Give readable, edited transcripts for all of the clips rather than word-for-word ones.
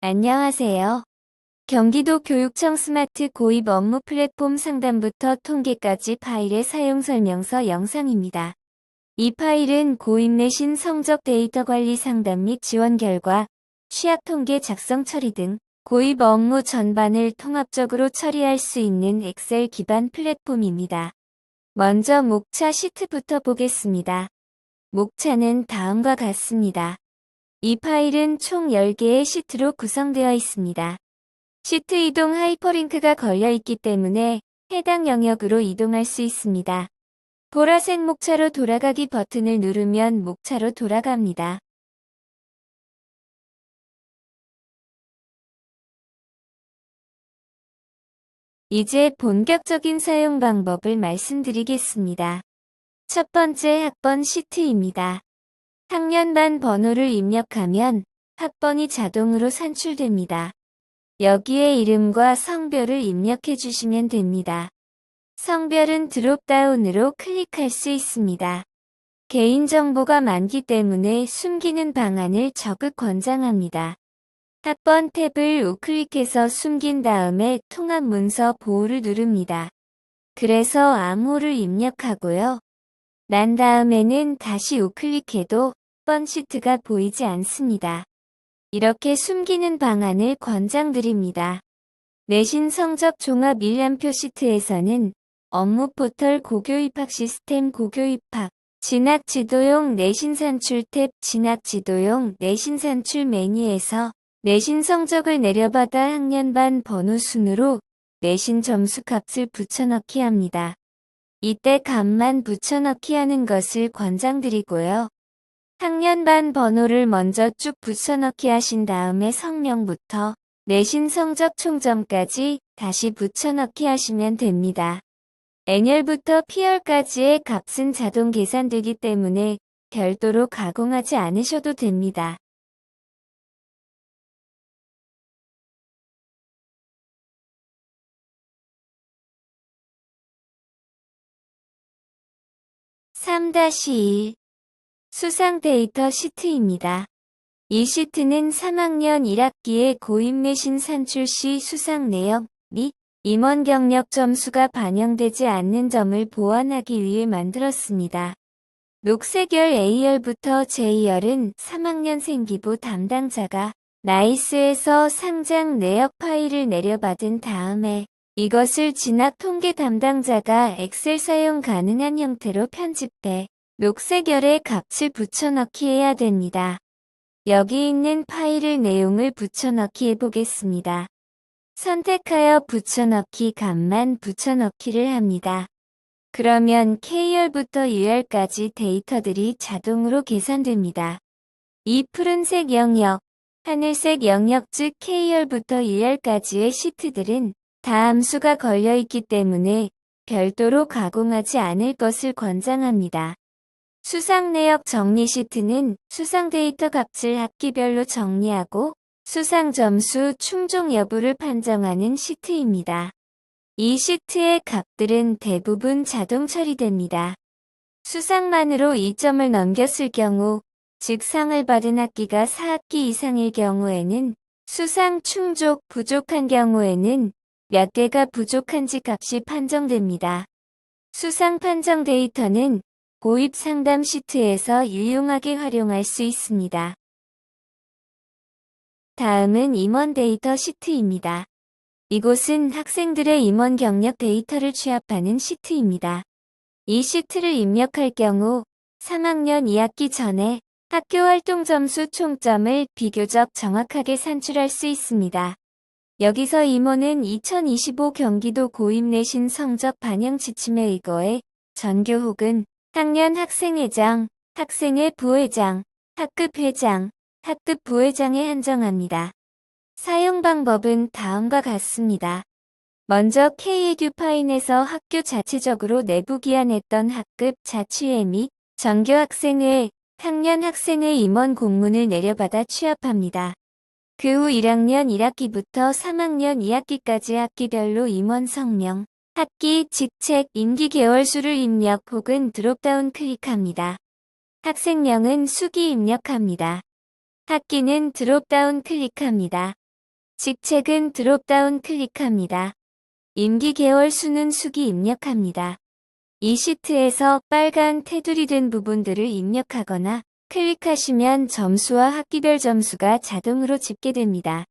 안녕하세요. 경기도 교육청 스마트 고입 업무 플랫폼 상담부터 통계까지 파일의 사용 설명서 영상입니다. 이 파일은 고입 내신 성적 데이터 관리 상담 및 지원 결과, 취약 통계 작성 처리 등 고입 업무 전반을 통합적으로 처리할 수 있는 엑셀 기반 플랫폼입니다. 먼저 목차 시트부터 보겠습니다. 목차는 다음과 같습니다. 이 파일은 총 10개의 시트로 구성되어 있습니다. 시트 이동 하이퍼링크가 걸려 있기 때문에 해당 영역으로 이동할 수 있습니다. 보라색 목차로 돌아가기 버튼을 누르면 목차로 돌아갑니다. 이제 본격적인 사용 방법을 말씀드리겠습니다. 첫 번째 학번 시트입니다. 학년반 번호를 입력하면 학번이 자동으로 산출됩니다. 여기에 이름과 성별을 입력해 주시면 됩니다. 성별은 드롭다운으로 클릭할 수 있습니다. 개인정보가 많기 때문에 숨기는 방안을 적극 권장합니다. 학번 탭을 우클릭해서 숨긴 다음에 통합 문서 보호를 누릅니다. 그래서 암호를 입력하고요. 난 다음에는 다시 우클릭해도 학번 시트가 보이지 않습니다. 이렇게 숨기는 방안을 권장드립니다. 내신 성적 종합 일람표 시트에서는 업무 포털 고교입학 시스템 고교입학, 진학 지도용 내신 산출 탭 진학 지도용 내신 산출 메뉴에서 내신 성적을 내려받아 학년반 번호 순으로 내신 점수 값을 붙여넣기 합니다. 이때 값만 붙여넣기 하는 것을 권장드리고요. 학년반 번호를 먼저 쭉 붙여넣기 하신 다음에 성명부터 내신 성적 총점까지 다시 붙여넣기 하시면 됩니다. N열부터 P열까지의 값은 자동 계산되기 때문에 별도로 가공하지 않으셔도 됩니다. (3-1) 수상 데이터 시트입니다. 이 시트는 3학년 1학기에 고입 내신 산출 시 수상 내역 및 임원 경력 점수가 반영되지 않는 점을 보완하기 위해 만들었습니다. 녹색열 A열부터 J열은 3학년생 기부 담당자가 나이스에서 상장 내역 파일을 내려받은 다음에 이것을 진학 통계 담당자가 엑셀 사용 가능한 형태로 편집해 녹색열에 값을 붙여넣기 해야 됩니다. 여기 있는 파일을 내용을 붙여넣기 해보겠습니다. 선택하여 붙여넣기 값만 붙여넣기를 합니다. 그러면 K열부터 U열까지 데이터들이 자동으로 계산됩니다. 이 푸른색 영역, 하늘색 영역 즉 K열부터 U열까지의 시트들은 다 함수가 걸려있기 때문에 별도로 가공하지 않을 것을 권장합니다. 수상 내역 정리 시트는 수상 데이터 값을 학기별로 정리하고 수상 점수 충족 여부를 판정하는 시트입니다. 이 시트의 값들은 대부분 자동 처리됩니다. 수상만으로 2점을 넘겼을 경우, 즉 상을 받은 학기가 4학기 이상일 경우에는 수상 충족 부족한 경우에는 몇 개가 부족한지 값이 판정됩니다. 수상 판정 데이터는 고입 상담 시트에서 유용하게 활용할 수 있습니다. 다음은 임원 데이터 시트입니다. 이곳은 학생들의 임원 경력 데이터를 취합하는 시트입니다. 이 시트를 입력할 경우 3학년 2학기 전에 학교 활동 점수 총점을 비교적 정확하게 산출할 수 있습니다. 여기서 임원은 2025 경기도 고입 내신 성적 반영 지침에 의거해 전교 혹은 학년 학생회장, 학생회 부회장, 학급 회장, 학급 부회장에 한정합니다. 사용 방법은 다음과 같습니다. 먼저 K에듀 파인에서 학교 자체적으로 내부 기한했던 학급 자치회 및 전교 학생회, 학년 학생회 임원 공문을 내려받아 취합합니다. 그 후 1학년 1학기부터 3학년 2학기까지 학기별로 임원 성명, 학기, 직책, 임기 개월수를 입력 혹은 드롭다운 클릭합니다. 학생명은 수기 입력합니다. 학기는 드롭다운 클릭합니다. 직책은 드롭다운 클릭합니다. 임기 개월 수는 수기 입력합니다. 이 시트에서 빨간 테두리 된 부분들을 입력하거나 클릭하시면 점수와 학기별 점수가 자동으로 집계됩니다.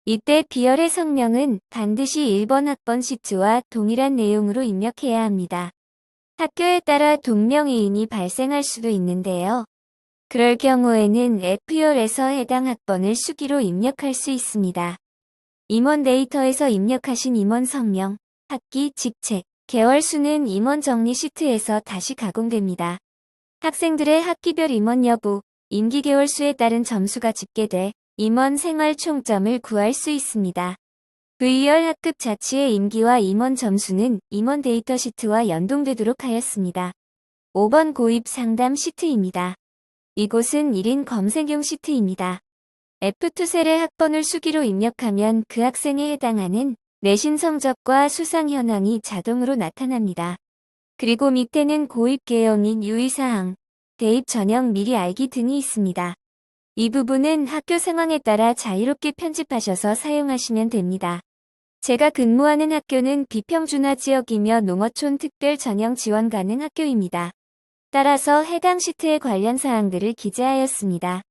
이때 비열의 성명은 반드시 1번 학번 시트와 동일한 내용으로 입력해야 합니다. 학교에 따라 동명이인이 발생할 수도 있는데요. 그럴 경우에는 F열에서 해당 학번을 수기로 입력할 수 있습니다. 임원 데이터에서 입력하신 임원 성명, 학기, 직책, 개월 수는 임원 정리 시트에서 다시 가공됩니다. 학생들의 학기별 임원 여부, 임기 개월 수에 따른 점수가 집계돼 임원 생활 총점을 구할 수 있습니다. V열 학급 자치의 임기와 임원 점수는 임원 데이터 시트와 연동되도록 하였습니다. 5번 고입 상담 시트입니다. 이곳은 1인 검색용 시트입니다. F2셀의 학번을 수기로 입력하면 그 학생에 해당하는 내신 성적과 수상 현황이 자동으로 나타납니다. 그리고 밑에는 고입 개요 및 유의사항, 대입 전형 미리 알기 등이 있습니다. 이 부분은 학교 상황에 따라 자유롭게 편집하셔서 사용하시면 됩니다. 제가 근무하는 학교는 비평준화 지역이며 농어촌 특별 전형 지원 가능 학교입니다. 따라서 해당 시트의 관련 사항들을 기재하였습니다.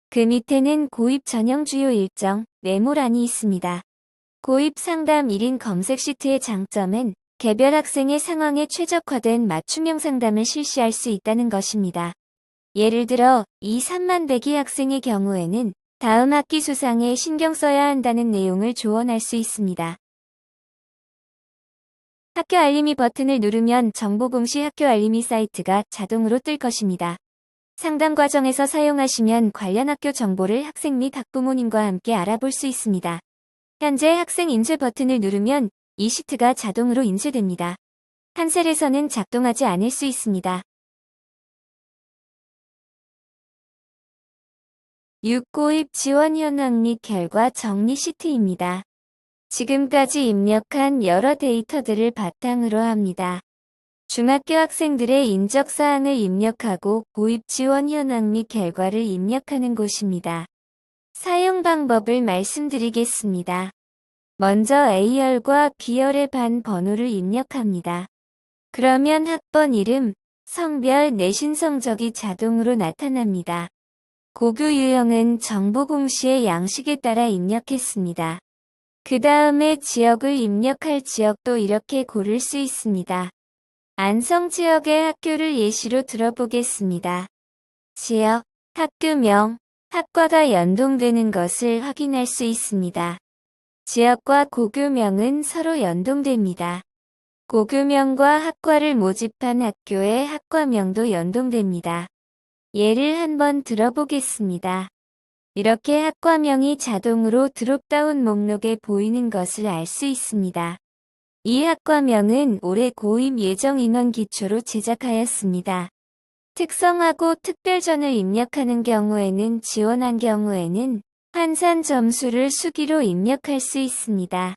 그 밑에는 고입 전형 주요 일정, 네모란이 있습니다. 고입 상담 1인 검색 시트의 장점은 개별 학생의 상황에 최적화된 맞춤형 상담을 실시할 수 있다는 것입니다. 예를 들어 3만 대기 학생의 경우에는 다음 학기 수상에 신경 써야 한다는 내용을 조언할 수 있습니다. 학교 알림이 버튼을 누르면 정보 공시 학교 알림이 사이트가 자동으로 뜰 것입니다. 상담 과정에서 사용하시면 관련 학교 정보를 학생 및 학부모님과 함께 알아볼 수 있습니다. 현재 학생 인쇄 버튼을 누르면 이 시트가 자동으로 인쇄됩니다. 한 셀에서는 작동하지 않을 수 있습니다. 6. 고입 지원 현황 및 결과 정리 시트입니다. 지금까지 입력한 여러 데이터들을 바탕으로 합니다. 중학교 학생들의 인적사항을 입력하고 고입 지원 현황 및 결과를 입력하는 곳입니다. 사용 방법을 말씀드리겠습니다. 먼저 A열과 B열의 반 번호를 입력합니다. 그러면 학번 이름, 성별, 내신 성적이 자동으로 나타납니다. 고교 유형은 정보 공시의 양식에 따라 입력했습니다. 그 다음에 지역을 입력할 지역도 이렇게 고를 수 있습니다. 안성 지역의 학교를 예시로 들어보겠습니다. 지역, 학교명, 학과가 연동되는 것을 확인할 수 있습니다. 지역과 고교명은 서로 연동됩니다. 고교명과 학과를 모집한 학교의 학과명도 연동됩니다. 예를 한번 들어보겠습니다. 이렇게 학과명이 자동으로 드롭다운 목록에 보이는 것을 알 수 있습니다. 이 학과명은 올해 고입 예정 인원 기초로 제작하였습니다. 특성하고 특별전을 입력하는 경우에는 지원한 경우에는 환산 점수를 수기로 입력할 수 있습니다.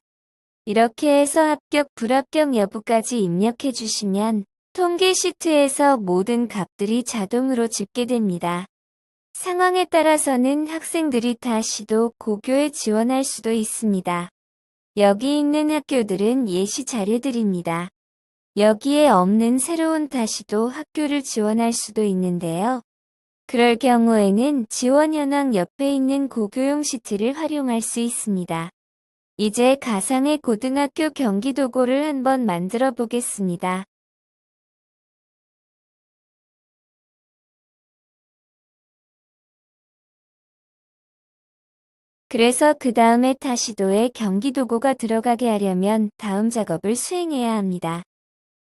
이렇게 해서 합격, 불합격 여부까지 입력해 주시면 통계 시트에서 모든 값들이 자동으로 집계됩니다. 상황에 따라서는 학생들이 다시도 고교에 지원할 수도 있습니다. 여기 있는 학교들은 예시 자료들입니다. 여기에 없는 새로운 다시도 학교를 지원할 수도 있는데요. 그럴 경우에는 지원 현황 옆에 있는 고교용 시트를 활용할 수 있습니다. 이제 가상의 고등학교 경기도고를 한번 만들어 보겠습니다. 그래서 그 다음에 타시도에 경기도고가 들어가게 하려면 다음 작업을 수행해야 합니다.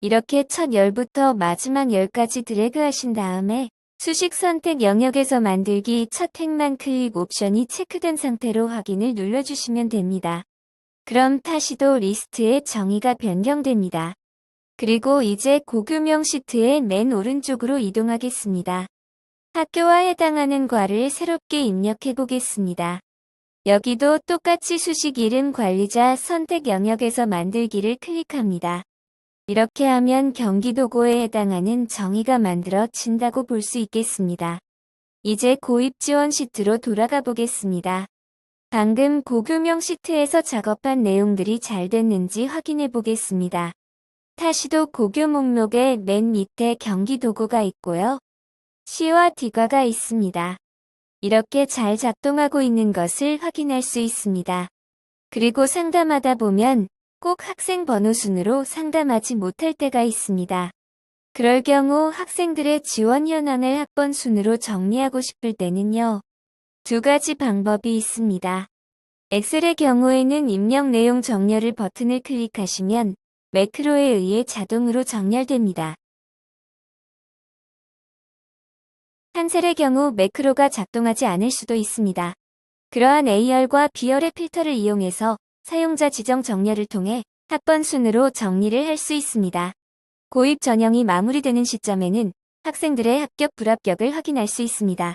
이렇게 첫 열부터 마지막 열까지 드래그 하신 다음에 수식 선택 영역에서 만들기 첫 행만 클릭 옵션이 체크된 상태로 확인을 눌러주시면 됩니다. 그럼 타시도 리스트의 정의가 변경됩니다. 그리고 이제 고교명 시트의 맨 오른쪽으로 이동하겠습니다. 학교와 해당하는 과를 새롭게 입력해 보겠습니다. 여기도 똑같이 수식 이름 관리자 선택 영역에서 만들기를 클릭합니다. 이렇게 하면 경기도고에 해당하는 정의가 만들어진다고 볼 수 있겠습니다. 이제 고입 지원 시트로 돌아가 보겠습니다. 방금 고교명 시트에서 작업한 내용들이 잘 됐는지 확인해 보겠습니다. 타시도 고교 목록의 맨 밑에 경기도고가 있고요. C와 D과가 있습니다. 이렇게 잘 작동하고 있는 것을 확인할 수 있습니다. 그리고 상담하다 보면 꼭 학생 번호 순으로 상담하지 못할 때가 있습니다. 그럴 경우 학생들의 지원 현황을 학번 순으로 정리하고 싶을 때는요. 두 가지 방법이 있습니다. 엑셀의 경우에는 입력 내용 정렬을 버튼을 클릭하시면 매크로에 의해 자동으로 정렬됩니다. 한셀의 경우 매크로가 작동하지 않을 수도 있습니다. 그러한 A열과 B열의 필터를 이용해서 사용자 지정 정렬을 통해 학번 순으로 정리를 할 수 있습니다. 고입 전형이 마무리되는 시점에는 학생들의 합격, 불합격을 확인할 수 있습니다.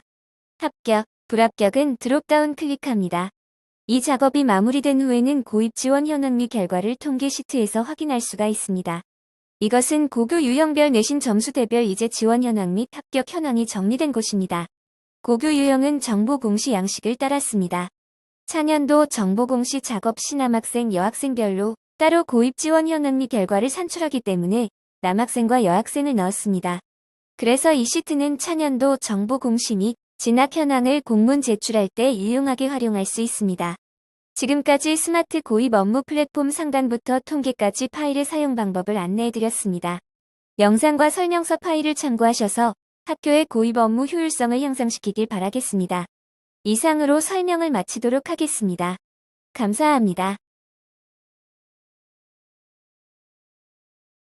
합격, 불합격은 드롭다운 클릭합니다. 이 작업이 마무리된 후에는 고입 지원 현황 및 결과를 통계 시트에서 확인할 수가 있습니다. 이것은 고교 유형별 내신 점수대별 이제 지원 현황 및 합격 현황이 정리된 곳입니다. 고교 유형은 정보 공시 양식을 따랐습니다. 차년도 정보 공시 작업 시 남학생, 여학생별로 따로 고입 지원 현황 및 결과를 산출하기 때문에 남학생과 여학생을 넣었습니다. 그래서 이 시트는 차년도 정보 공시 및 진학 현황을 공문 제출할 때 유용하게 활용할 수 있습니다. 지금까지 스마트 고입 업무 플랫폼 상단부터 통계까지 파일의 사용 방법을 안내해드렸습니다. 영상과 설명서 파일을 참고하셔서 학교의 고입 업무 효율성을 향상시키길 바라겠습니다. 이상으로 설명을 마치도록 하겠습니다. 감사합니다.